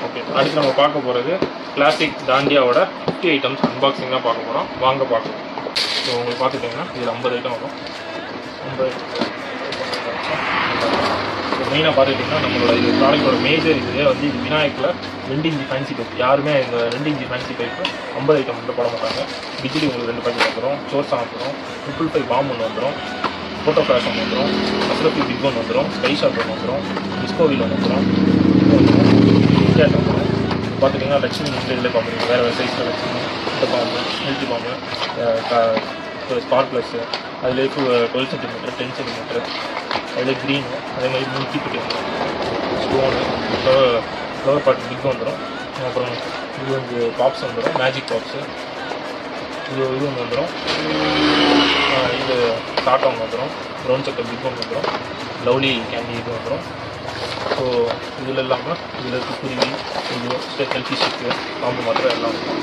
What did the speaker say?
Okay, அடுத்து நம்ம பார்க்க போகிறது கிளாசிக் தாண்டியாவோட 50 ஐட்டம்ஸ் அன்பாக்சிங் தான் பார்க்க போகிறோம். வாங்க பார்க்கலாம். ஸோ உங்களுக்கு பார்த்துட்டிங்கன்னா இதில் 50 ஐட்டம் வரும். 50 மெயினாக பார்த்துக்கிட்டிங்கன்னா நம்மளோட இது ப்ராடக்டோட மேஜர் இதுவே வந்து இது விநாயகில் 2 இன்ச் ஃபேன்சி பைப். யாருமே இந்த 2 இன்ச் ஃபேன்சி பைப்பு 50 ஐட்டம் மட்டும் போட மாட்டாங்க. பிஜிலி உங்களுக்கு 2 பாக்கெட் வந்துடும், சோர்ஸ் வந்துடும், 555 பாம் ஒன்று வந்துடும், ஃபோட்டோ ஃப்ளாஷ் ஒன்று வந்துடும், அஸ்ரஃபி பிக் ஒன்று வந்துடும், ஸ்கை ஷாட் ஒன்று வந்துடும், டிஸ்கோவில் ஒன்று வந்துடும், இது வந்துடும், கேட் வந்துடும். பார்த்துட்டிங்கன்னா லட்சுமி இதில் பார்க்குறீங்க வேறு சைஸில் லட்சுமி, இந்த பாம்பு, ஹெல்த்தி பாம்பு, ஸ்பார்க் ப்ளஸ்ஸு, அதில் 12 சென்டிமீட்டர், 10 சென்டிமீட்டர், அதில் க்ரீனு, அதே மாதிரி 3 தீப்பெட்டி வந்துடும், ஸ்டோனு, ஃப்ளவர் பாட் பிக் வந்துடும். அப்புறம் இது வந்து பாப்ஸ் வந்துடும், மேஜிக் பாப்ஸு, இது ஒன்று வந்துடும், இது டாட்டா ஒன்று வந்துடும், ப்ரௌன் சக்கர் பிக் ஒன்று வந்துடும், லவ்லி கேண்டி இது வந்துடும். ஸோ இதில் இல்லாமல் இதில் இருக்க குருவி, இது ஹெல்த்தி ஸ்டிக்கு, பாம்பு மாத்திரம் எல்லாம் வந்துடும்.